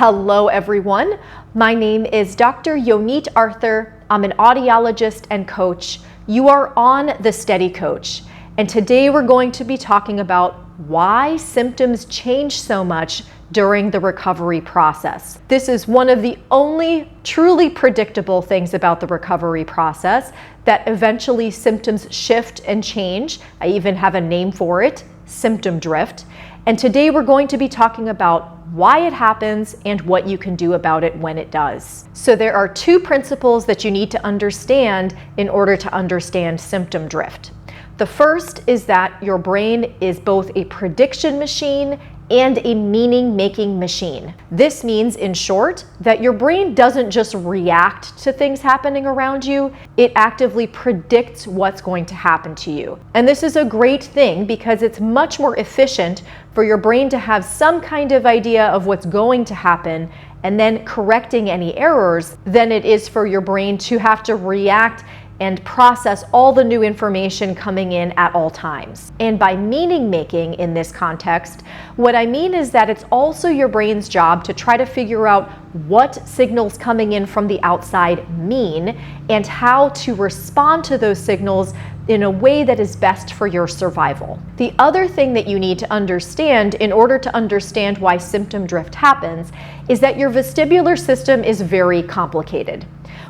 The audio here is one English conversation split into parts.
Hello everyone, my name is Dr. Yonit Arthur. I'm an audiologist and coach. You are on The Steady Coach, and today we're going to be talking about why symptoms change so much during the recovery process. This is one of the only truly predictable things about the recovery process, that eventually symptoms shift and change. I even have a name for it, symptom drift. And today we're going to be talking about why it happens and what you can do about it when it does. So there are two principles that you need to understand in order to understand symptom drift. The first is that your brain is both a prediction machine and a meaning-making machine. This means, in short, that your brain doesn't just react to things happening around you, it actively predicts what's going to happen to you. And this is a great thing because it's much more efficient for your brain to have some kind of idea of what's going to happen and then correcting any errors than it is for your brain to have to react and process all the new information coming in at all times. And by meaning making in this context, what I mean is that it's also your brain's job to try to figure out what signals coming in from the outside mean and how to respond to those signals in a way that is best for your survival. The other thing that you need to understand in order to understand why symptom drift happens is that your vestibular system is very complicated.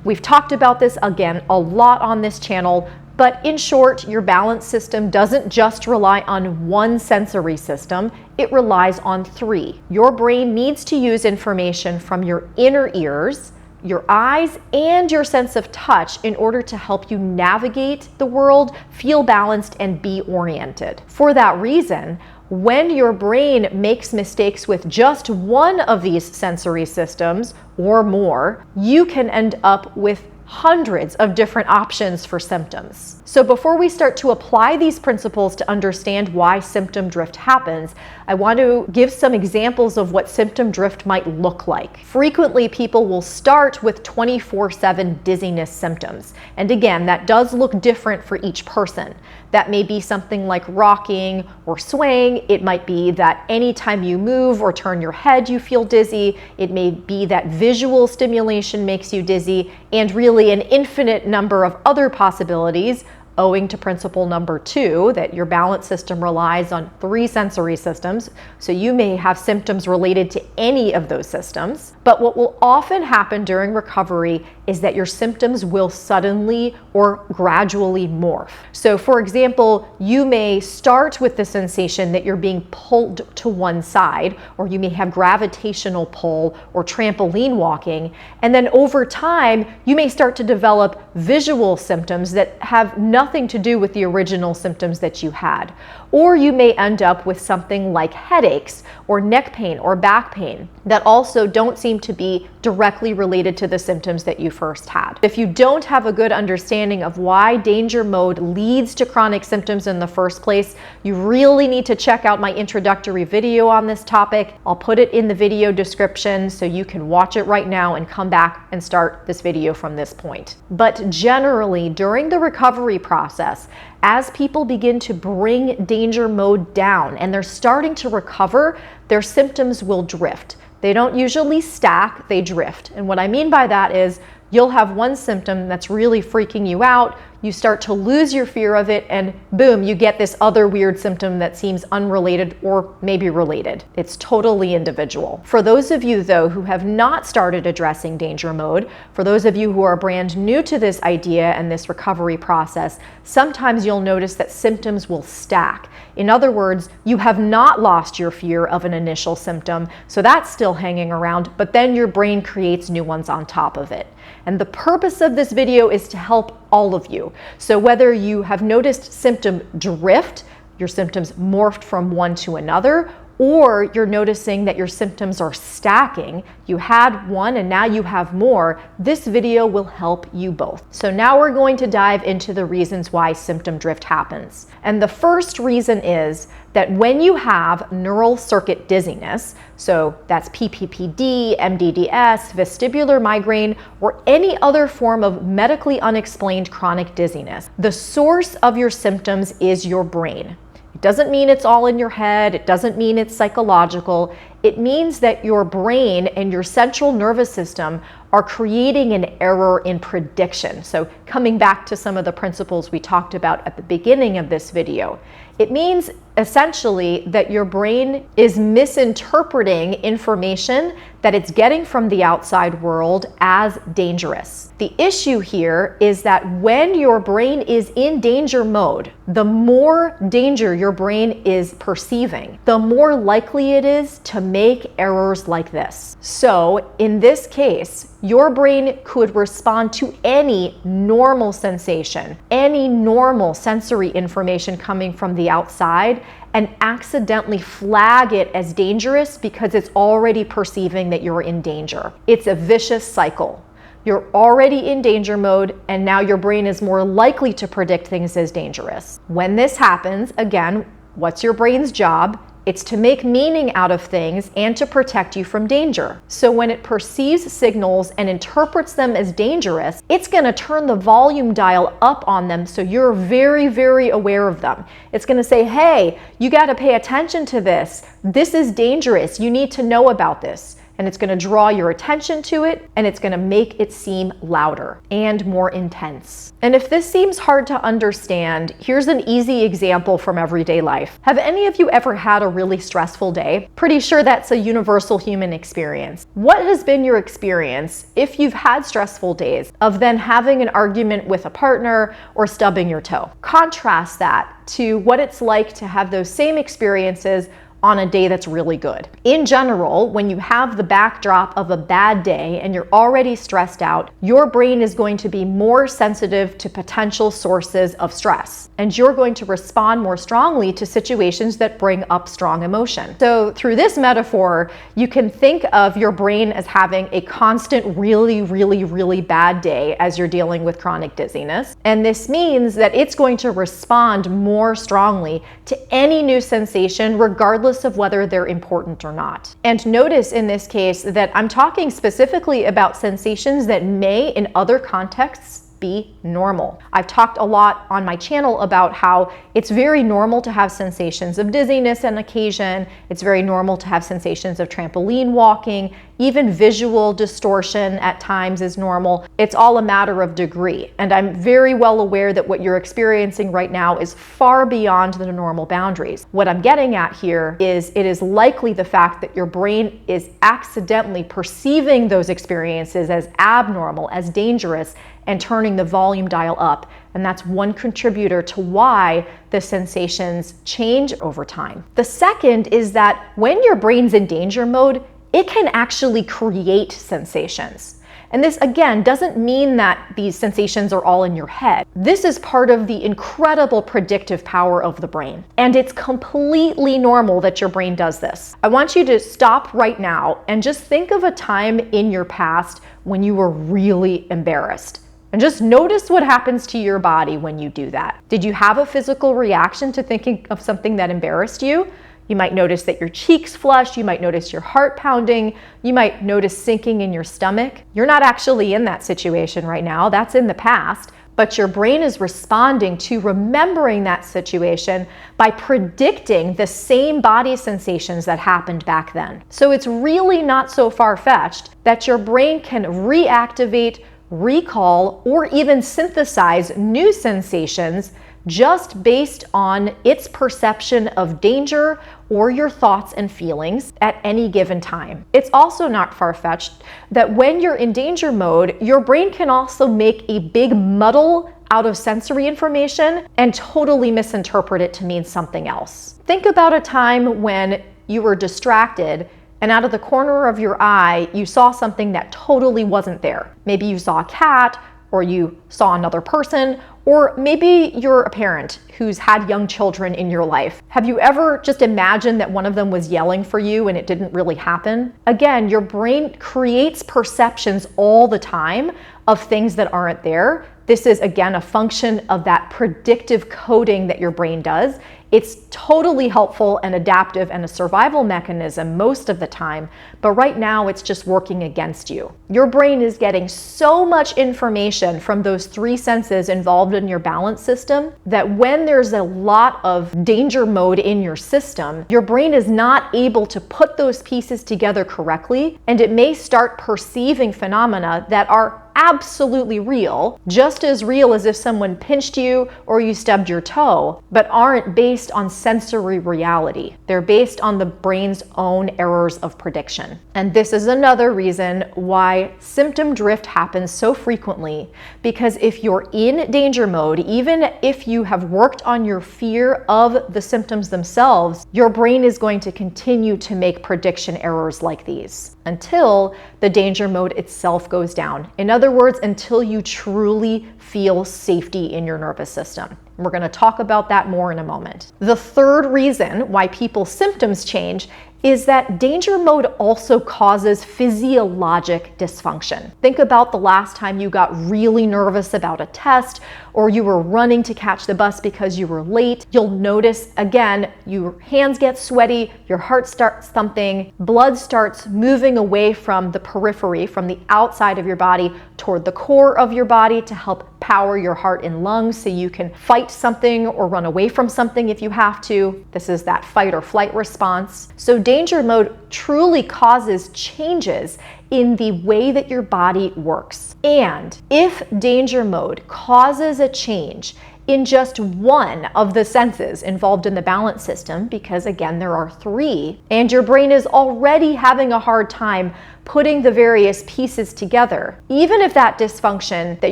We've talked about this again a lot on this channel, but in short, your balance system doesn't just rely on one sensory system, it relies on three. Your brain needs to use information from your inner ears, your eyes, and your sense of touch in order to help you navigate the world, feel balanced, and be oriented. For that reason, when your brain makes mistakes with just one of these sensory systems or more, you can end up with hundreds of different options for symptoms. So before we start to apply these principles to understand why symptom drift happens, I want to give some examples of what symptom drift might look like. Frequently, people will start with 24/7 dizziness symptoms. And again, that does look different for each person. That may be something like rocking or swaying. It might be that anytime you move or turn your head, you feel dizzy. It may be that visual stimulation makes you dizzy, and really an infinite number of other possibilities, owing to principle number 2, that your balance system relies on 3 sensory systems, so you may have symptoms related to any of those systems. But what will often happen during recovery is that your symptoms will suddenly or gradually morph. So for example, you may start with the sensation that you're being pulled to one side, or you may have gravitational pull or trampoline walking, and then over time, you may start to develop visual symptoms that have nothing to do with the original symptoms that you had. Or you may end up with something like headaches or neck pain or back pain that also don't seem to be directly related to the symptoms that you first had. If you don't have a good understanding of why danger mode leads to chronic symptoms in the first place, you really need to check out my introductory video on this topic. I'll put it in the video description so you can watch it right now and come back and start this video from this point. But generally, during the recovery process, as people begin to bring danger mode down and they're starting to recover, their symptoms will drift. They don't usually stack, they drift. And what I mean by that is you'll have one symptom that's really freaking you out, you start to lose your fear of it, and boom, you get this other weird symptom that seems unrelated or maybe related. It's totally individual. For those of you, though, who have not started addressing danger mode, for those of you who are brand new to this idea and this recovery process, sometimes you'll notice that symptoms will stack. In other words, you have not lost your fear of an initial symptom, so that's still hanging around, but then your brain creates new ones on top of it. And the purpose of this video is to help all of you. So whether you have noticed symptom drift, your symptoms morphed from one to another, or you're noticing that your symptoms are stacking, you had one and now you have more, this video will help you both. So now we're going to dive into the reasons why symptom drift happens. And the first reason is that when you have neural circuit dizziness, so that's PPPD, MdDS, vestibular migraine, or any other form of medically unexplained chronic dizziness, the source of your symptoms is your brain. It doesn't mean it's all in your head. It doesn't mean it's psychological. it means that your brain and your central nervous system are creating an error in prediction. So coming back to some of the principles we talked about at the beginning of this video, it means essentially that your brain is misinterpreting information that it's getting from the outside world as dangerous. The issue here is that when your brain is in danger mode, the more danger your brain is perceiving, the more likely it is to make errors like this. So in this case, your brain could respond to any normal sensation, any normal sensory information coming from the outside, and accidentally flag it as dangerous because it's already perceiving that you're in danger. It's a vicious cycle. You're already in danger mode, and now your brain is more likely to predict things as dangerous. When this happens, again, what's your brain's job? It's to make meaning out of things and to protect you from danger. So when it perceives signals and interprets them as dangerous, it's going to turn the volume dial up on them so you're very, very aware of them. It's going to say, hey, you got to pay attention to this. This is dangerous. You need to know about this. And it's going to draw your attention to it, and it's going to make it seem louder and more intense. And if this seems hard to understand, here's an easy example from everyday life. Have any of you ever had a really stressful day? Pretty sure that's a universal human experience. What has been your experience, if you've had stressful days, of then having an argument with a partner or stubbing your toe? Contrast that to what it's like to have those same experiences on a day that's really good. In general, when you have the backdrop of a bad day and you're already stressed out, your brain is going to be more sensitive to potential sources of stress, and you're going to respond more strongly to situations that bring up strong emotion. So through this metaphor, you can think of your brain as having a constant really, really, really bad day as you're dealing with chronic dizziness. And this means that it's going to respond more strongly to any new sensation, regardless of whether they're important or not. And notice in this case that I'm talking specifically about sensations that may, in other contexts, be normal. I've talked a lot on my channel about how it's very normal to have sensations of dizziness on occasion. It's very normal to have sensations of trampoline walking. Even visual distortion at times is normal. It's all a matter of degree. And I'm very well aware that what you're experiencing right now is far beyond the normal boundaries. What I'm getting at here is it is likely the fact that your brain is accidentally perceiving those experiences as abnormal, as dangerous, and turning the volume dial up. And that's one contributor to why the sensations change over time. The second is that when your brain's in danger mode, it can actually create sensations. And this, again, doesn't mean that these sensations are all in your head. This is part of the incredible predictive power of the brain. And it's completely normal that your brain does this. I want you to stop right now and just think of a time in your past when you were really embarrassed. And just notice what happens to your body when you do that. Did you have a physical reaction to thinking of something that embarrassed you? You might notice that your cheeks flush, you might notice your heart pounding, you might notice sinking in your stomach. You're not actually in that situation right now, that's in the past, but your brain is responding to remembering that situation by predicting the same body sensations that happened back then. So it's really not so far-fetched that your brain can reactivate, recall, or even synthesize new sensations just based on its perception of danger or your thoughts and feelings at any given time. It's also not far-fetched that when you're in danger mode, your brain can also make a big muddle out of sensory information and totally misinterpret it to mean something else. Think about a time when you were distracted and out of the corner of your eye, you saw something that totally wasn't there. Maybe you saw a cat, or you saw another person, or maybe you're a parent who's had young children in your life. Have you ever just imagined that one of them was yelling for you and it didn't really happen? Again, your brain creates perceptions all the time of things that aren't there. This is, again, a function of that predictive coding that your brain does. It's totally helpful and adaptive and a survival mechanism most of the time, but right now it's just working against you. Your brain is getting so much information from those three senses involved involved in your balance system that when there's a lot of danger mode in your system, your brain is not able to put those pieces together correctly, and it may start perceiving phenomena that are absolutely real, just as real as if someone pinched you or you stubbed your toe, but aren't based on sensory reality. They're based on the brain's own errors of prediction. And this is another reason why symptom drift happens so frequently, because if you're in danger mode, even if you have worked on your fear of the symptoms themselves, your brain is going to continue to make prediction errors like these until the danger mode itself goes down. In other words, until you truly feel safety in your nervous system. We're going to talk about that more in a moment. The third reason why people's symptoms change is that danger mode also causes physiologic dysfunction. Think about the last time you got really nervous about a test, or you were running to catch the bus because you were late. You'll notice, again, your hands get sweaty, your heart starts thumping, blood starts moving away from the periphery, from the outside of your body toward the core of your body to help power your heart and lungs so you can fight something or run away from something if you have to. This is that fight or flight response. So danger mode truly causes changes in the way that your body works. And if danger mode causes a change in just one of the senses involved in the balance system, because again, there are three, and your brain is already having a hard time putting the various pieces together, even if that dysfunction that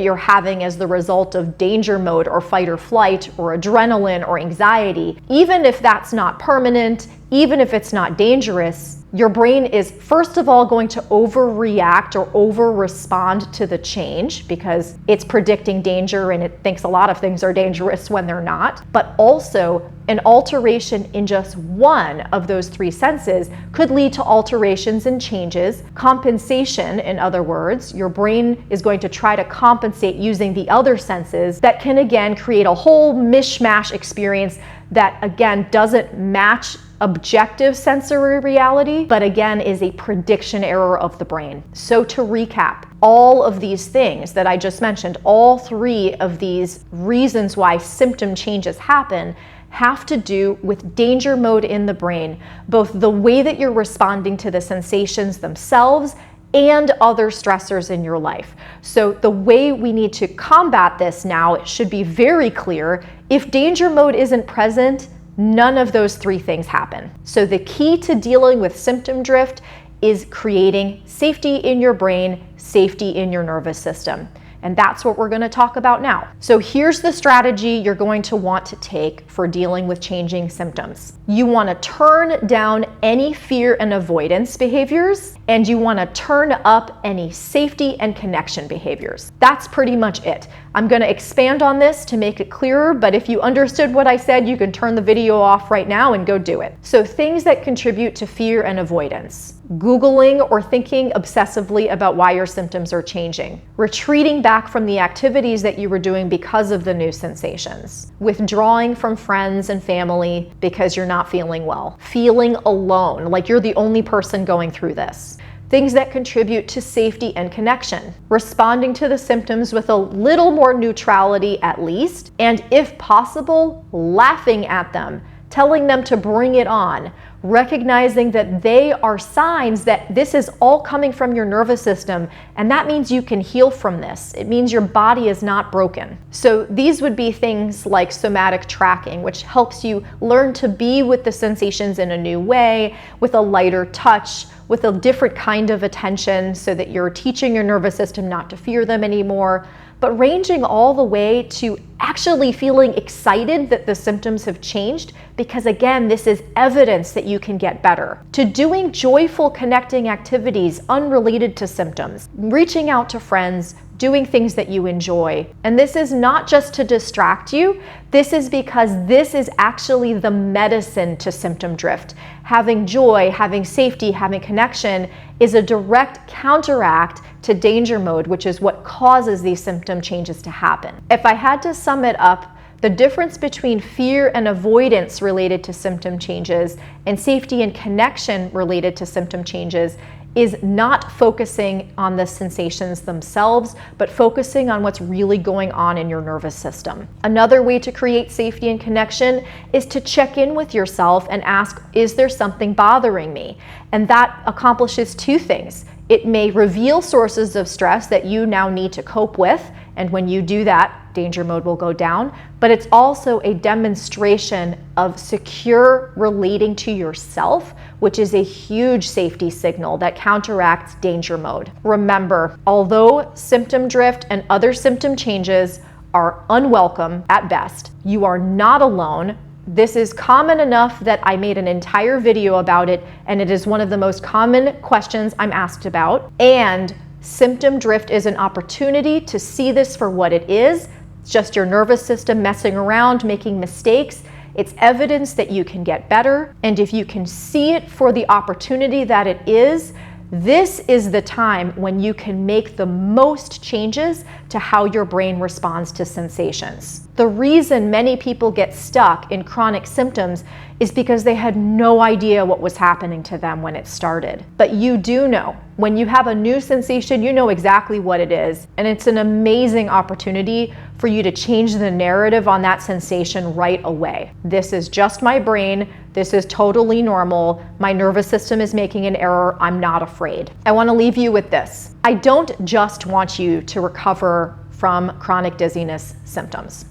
you're having as the result of danger mode or fight or flight or adrenaline or anxiety, even if that's not permanent, even if it's not dangerous, your brain is first of all going to overreact or over-respond to the change because it's predicting danger and it thinks a lot of things are dangerous when they're not. But also, an alteration in just one of those three senses could lead to alterations and changes. Compensation, in other words, your brain is going to try to compensate using the other senses that can again create a whole mishmash experience that again doesn't match objective sensory reality, but again is a prediction error of the brain. So to recap, all of these things that I just mentioned, all three of these reasons why symptom changes happen have to do with danger mode in the brain, both the way that you're responding to the sensations themselves and other stressors in your life. So the way we need to combat this now, it should be very clear. If danger mode isn't present, none of those three things happen. So the key to dealing with symptom drift is creating safety in your brain, safety in your nervous system. And that's what we're going to talk about now. So here's the strategy you're going to want to take for dealing with changing symptoms. You want to turn down any fear and avoidance behaviors, and you want to turn up any safety and connection behaviors. That's pretty much it. I'm going to expand on this to make it clearer, but if you understood what I said, you can turn the video off right now and go do it. So things that contribute to fear and avoidance. Googling or thinking obsessively about why your symptoms are changing. Retreating back from the activities that you were doing because of the new sensations. Withdrawing from friends and family because you're not feeling well. Feeling alone, like you're the only person going through this. Things that contribute to safety and connection. Responding to the symptoms with a little more neutrality at least, and if possible, laughing at them, telling them to bring it on, recognizing that they are signs that this is all coming from your nervous system, and that means you can heal from this. It means your body is not broken. So these would be things like somatic tracking, which helps you learn to be with the sensations in a new way, with a lighter touch, with a different kind of attention so that you're teaching your nervous system not to fear them anymore, but ranging all the way to actually feeling excited that the symptoms have changed, because again, this is evidence that you can get better. To doing joyful connecting activities unrelated to symptoms, reaching out to friends, doing things that you enjoy. And this is not just to distract you, this is because this is actually the medicine to symptom drift. Having joy, having safety, having connection is a direct counteract to danger mode, which is what causes these symptom changes to happen. If I had to sum it up, the difference between fear and avoidance related to symptom changes and safety and connection related to symptom changes is not focusing on the sensations themselves, but focusing on what's really going on in your nervous system. Another way to create safety and connection is to check in with yourself and ask, is there something bothering me? And that accomplishes two things. It may reveal sources of stress that you now need to cope with, and when you do that, danger mode will go down, but it's also a demonstration of secure relating to yourself, which is a huge safety signal that counteracts danger mode. Remember, although symptom drift and other symptom changes are unwelcome at best, you are not alone. This is common enough that I made an entire video about it, and it is one of the most common questions I'm asked about. And symptom drift is an opportunity to see this for what it is. It's just your nervous system messing around, making mistakes. It's evidence that you can get better. And if you can see it for the opportunity that it is, this is the time when you can make the most changes to how your brain responds to sensations. The reason many people get stuck in chronic symptoms is because they had no idea what was happening to them when it started. But you do know. When you have a new sensation, you know exactly what it is. And it's an amazing opportunity for you to change the narrative on that sensation right away. This is just my brain. This is totally normal. My nervous system is making an error. I'm not afraid. I want to leave you with this. I don't just want you to recover from chronic dizziness symptoms.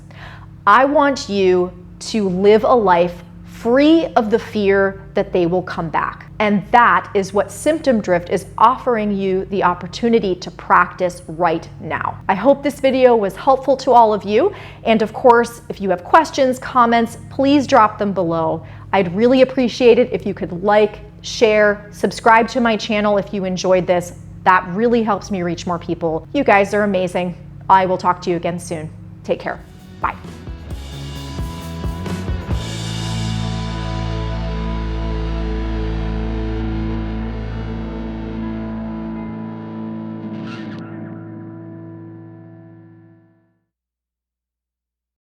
I want you to live a life free of the fear that they will come back. And that is what symptom drift is offering you the opportunity to practice right now. I hope this video was helpful to all of you. And of course, if you have questions, comments, please drop them below. I'd really appreciate it if you could like, share, subscribe to my channel if you enjoyed this. That really helps me reach more people. You guys are amazing. I will talk to you again soon. Take care. Bye.